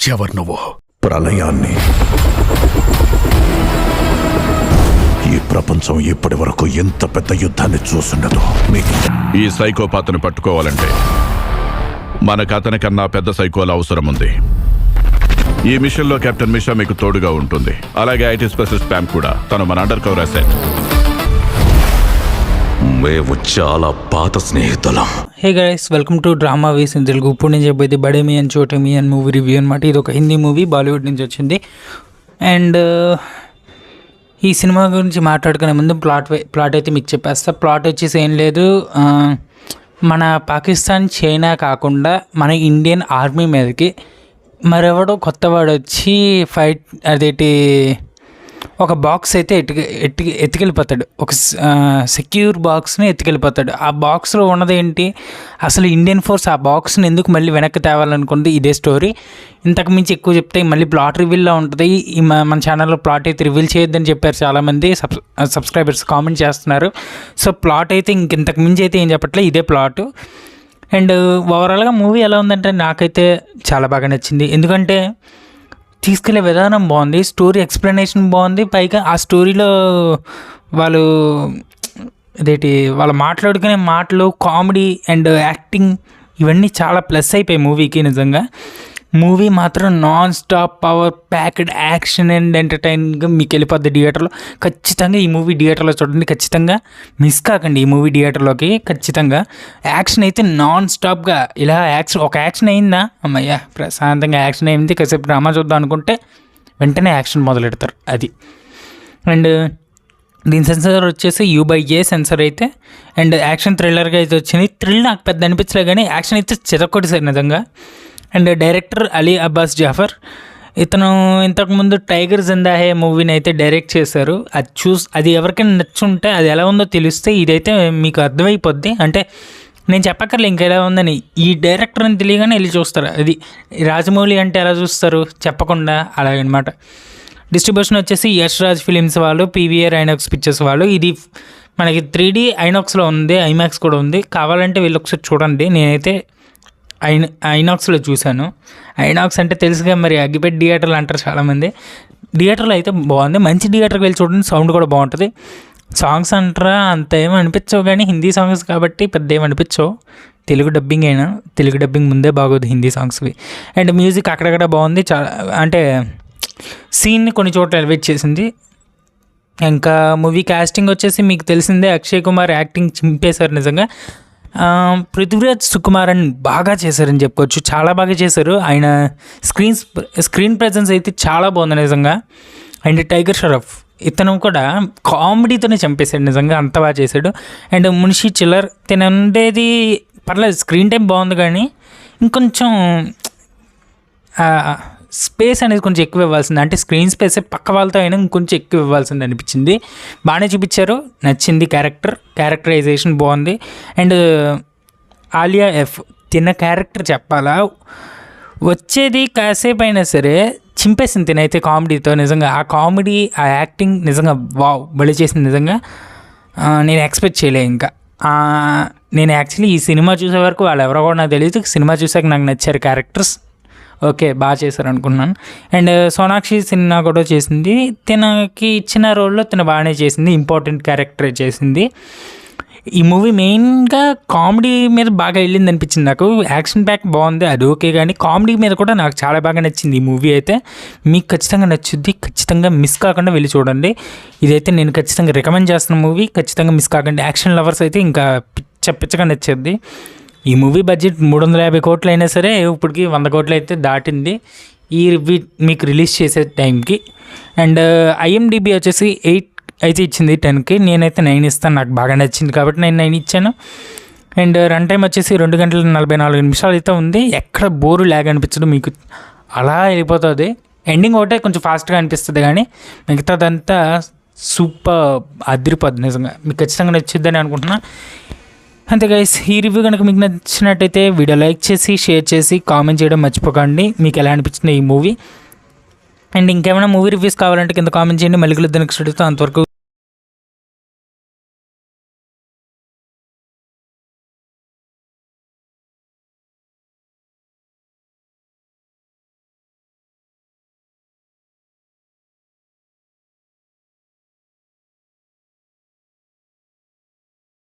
ఎవరు నువ్వు? ప్రళయాన్ని ఈ ప్రపంచం ఇప్పటి వరకు ఎంత పెద్ద యుద్ధాన్ని చూసుండదు. మీకు ఈ సైకోపాత్ను పట్టుకోవాలంటే మనకు అతని కన్నా పెద్ద సైకోల అవసరం ఉంది. ఈ మిషన్లో కెప్టెన్ మిషా మీకు తోడుగా ఉంటుంది. అలాగే ఐటీ స్పెషలిస్ట్ ప్యామ్ కూడా. తను మన అండర్ కవర్ అసెట్. మేము చాలా పాత స్నేహితులం. Hey guys, welcome to drama views in Telugu. ఇప్పుడు నేను చెప్పేది బడే మీ అని చోటే మీ అని మూవీ రివ్యూ అనమాట. ఇది ఒక హిందీ మూవీ, బాలీవుడ్ నుంచి వచ్చింది. అండ్ ఈ సినిమా గురించి మాట్లాడుకునే ముందు ప్లాట్ అయితే మీకు చెప్పేస్తా. ప్లాట్ వచ్చేసి ఏం లేదు, మన పాకిస్తాన్ చైనా కాకుండా మన ఇండియన్ ఆర్మీ మీదకి మరెవడో కొత్తవాడు వచ్చి ఫైట్ అదేంటి ఒక బాక్స్ అయితే ఎత్తుకెళ్ళిపోతాడు. ఒక సెక్యూర్ బాక్స్ని ఎత్తుకెళ్ళిపోతాడు. ఆ బాక్స్లో ఉన్నది ఏంటి, అసలు ఇండియన్ ఫోర్స్ ఆ బాక్స్ని ఎందుకు మళ్ళీ వెనక్కి తేవాలనుకుంది, ఇదే స్టోరీ. ఇంతకు మించి ఎక్కువ చెప్తే మళ్ళీ ప్లాట్ రివీల్లో ఉంటుంది. మన ఛానల్లో ప్లాట్ అయితే రివీల్ చేయొద్దని చెప్పారు చాలామంది సబ్స్క్రైబర్స్ కామెంట్ చేస్తున్నారు. సో ప్లాట్ అయితే ఇంతకు మించి అయితే ఏం చెప్పట్లే, ఇదే ప్లాట్. అండ్ ఓవరాల్గా మూవీ ఎలా ఉందంటే నాకైతే చాలా బాగా నచ్చింది. ఎందుకంటే తీసుకెళ్లే విధానం బాగుంది, స్టోరీ ఎక్స్ప్లెనేషన్ బాగుంది. పైగా ఆ స్టోరీలో వాళ్ళు మాట్లాడుకునే మాటలు, కామెడీ అండ్ యాక్టింగ్ ఇవన్నీ చాలా ప్లస్ అయిపోయాయి మూవీకి. నిజంగా మూవీ మాత్రం non stop power packed action and ఎంటర్టైన్గా మీకు వెళ్ళిపోద్ది థియేటర్లో. ఖచ్చితంగా ఈ మూవీ థియేటర్లో చూడండి, ఖచ్చితంగా మిస్ కాకండి ఈ మూవీ థియేటర్లోకి. ఖచ్చితంగా యాక్షన్ అయితే నాన్ స్టాప్గా ఇలా ఒక యాక్షన్ అయిందా, అమ్మయ్య ప్రశాంతంగా యాక్షన్ అయింది, కాసేపు డ్రామా చూద్దాం అనుకుంటే వెంటనే యాక్షన్ మొదలెడతారు అది. అండ్ దీని సెన్సర్ వచ్చేసి U/A సెన్సర్ అయితే. అండ్ యాక్షన్ థ్రిల్లర్గా అయితే వచ్చింది. థ్రిల్ నాకు పెద్ద అనిపించలే కానీ యాక్షన్ అయితే చితక్కొట్టేసారు నిజంగా. అండ్ డైరెక్టర్ అలీ అబ్బాస్ జాఫర్, ఇతను ఇంతకుముందు టైగర్ జిందా హే మూవీని అయితే డైరెక్ట్ చేశారు. అది ఎవరికైనా నచ్చుంటే అది ఎలా ఉందో తెలిస్తే ఇదైతే మీకు అర్థమైపోద్ది. అంటే నేను చెప్పక్కర్లే ఇంకా ఎలా ఉందని, ఈ డైరెక్టర్ అని తెలియగానే వెళ్ళి చూస్తారు. అది రాజమౌళి అంటే ఎలా చూస్తారు చెప్పకుండా, అలాగనమాట. డిస్ట్రిబ్యూషన్ వచ్చేసి యష్ రాజ్ ఫిలిమ్స్ వాళ్ళు, PVR ఐనాక్స్ పిక్చర్స్ వాళ్ళు. ఇది మనకి 3D ఐనాక్స్లో ఉంది, ఐమాక్స్ కూడా ఉంది. కావాలంటే వీళ్ళు ఒకసారి చూడండి. నేనైతే ఐనాక్స్లో చూశాను. ఐనాక్స్ అంటే తెలుసుగా మరి, అగ్గిపెట్టి థియేటర్లు అంటారు చాలామంది. థియేటర్లో అయితే బాగుంది, మంచి థియేటర్కి వెళ్ళి చూడండి, సౌండ్ కూడా బాగుంటుంది. సాంగ్స్ అంటారా అంత ఏమో అనిపించవు కానీ హిందీ సాంగ్స్ కాబట్టి పెద్ద ఏమనిపించవు. తెలుగు డబ్బింగ్ అయినా, తెలుగు డబ్బింగ్ ముందే బాగోదు హిందీ సాంగ్స్వి. అండ్ మ్యూజిక్ అక్కడక్కడ బాగుంది, చాలా అంటే సీన్ని కొన్ని చోట్ల ఎలివేట్ చేసింది. ఇంకా మూవీ కాస్టింగ్ వచ్చేసి మీకు తెలిసిందే, అక్షయ్ కుమార్ యాక్టింగ్ చింపేశారు నిజంగా. పృథ్వీరాజ్ సుకుమారన్ బాగా చేశారని చెప్పుకోవచ్చు, చాలా బాగా చేశారు. ఆయన స్క్రీన్ ప్రెజెన్స్ అయితే చాలా బాగుంది నిజంగా. అండ్ టైగర్ షరఫ్ ఇతను కూడా కామెడీతోనే చంపేశాడు నిజంగా, అంత బాగా చేశాడు. అండ్ మున్షి చిల్లర్ తినండేది పర్లేదు, స్క్రీన్ టైం బాగుంది కానీ ఇంకొంచెం స్పేస్ అనేది కొంచెం ఎక్కువ ఇవ్వాల్సింది. అంటే స్క్రీన్ స్పేస్ పక్క వాళ్ళతో అయినా ఇంకొంచెం ఎక్కువ ఇవ్వాల్సింది అనిపించింది. బాగానే చూపించారు, నచ్చింది. క్యారెక్టరైజేషన్ బాగుంది. అండ్ ఆలియా ఎఫ్ తిన్న క్యారెక్టర్ చెప్పాలా, వచ్చేది కాసేపు అయినా సరే చింపేసింది తినైతే కామెడీతో. నిజంగా ఆ కామెడీ, ఆ యాక్టింగ్ నిజంగా వావ్ బలి చేసింది నిజంగా. నేను ఎక్స్పెక్ట్ చేయలే ఇంకా. నేను యాక్చువల్లీ ఈ సినిమా చూసే వరకు వాళ్ళు ఎవరో కూడా నాకు తెలియదు. సినిమా చూసాక నాకు నచ్చారు క్యారెక్టర్స్, ఓకే బాగా చేశారు అనుకున్నాను. అండ్ సోనాక్షి సిన్హా కూడా చేసింది. తినకి ఇచ్చిన రోల్లో తిన బాగానే చేసింది, ఇంపార్టెంట్ క్యారెక్టర్ చేసింది. ఈ మూవీ మెయిన్గా కామెడీ మీద బాగా వెళ్ళింది అనిపించింది నాకు. యాక్షన్ ప్యాక్ బాగుంది, అది ఓకే, కానీ కామెడీ మీద కూడా నాకు చాలా బాగా నచ్చింది ఈ మూవీ అయితే. మీకు ఖచ్చితంగా నచ్చుద్ది, ఖచ్చితంగా మిస్ కాకుండా వెళ్ళి చూడండి. ఇదైతే నేను ఖచ్చితంగా రికమెండ్ చేస్తున్న మూవీ, ఖచ్చితంగా మిస్ కాకండి. యాక్షన్ లవర్స్ అయితే ఇంకా పిచ్చగా నచ్చేది. ఈ మూవీ బడ్జెట్ 350 కోట్లు అయినా సరే ఇప్పటికి 100 కోట్లు అయితే దాటింది ఈ రివ్యూ మీకు రిలీజ్ చేసే టైంకి. అండ్ IMDb వచ్చేసి 8 అయితే ఇచ్చింది 10కి. నేనైతే 9 ఇస్తాను, నాకు బాగా నచ్చింది కాబట్టి నేను 9 ఇచ్చాను. అండ్ రన్ టైం వచ్చేసి 2 గంటల 44 నిమిషాలు అయితే ఉంది. ఎక్కడ బోరు లాగ్ అనిపించదు, మీకు అలా వెళ్ళిపోతుంది. ఎండింగ్ ఒకటే కొంచెం ఫాస్ట్గా అనిపిస్తుంది కానీ మిగతాదంతా సూపర్ అదిరిపోద్ది నిజంగా. మీకు ఖచ్చితంగా నచ్చుద్దని అనుకుంటున్నాను. అంతే గైస్, ఈ రివ్యూ కనుక మీకు నచ్చినట్టయితే వీడియో లైక్ చేసి, షేర్ చేసి, కామెంట్ చేయడం మర్చిపోకండి మీకు ఎలా అనిపించింది ఈ మూవీ. అండ్ ఇంకేమైనా మూవీ రివ్యూస్ కావాలంటే కింద కామెంట్ చేయండి. మళ్ళీ కలుద్దాం నెక్స్ట్ వీడియోతో. అంతవరకు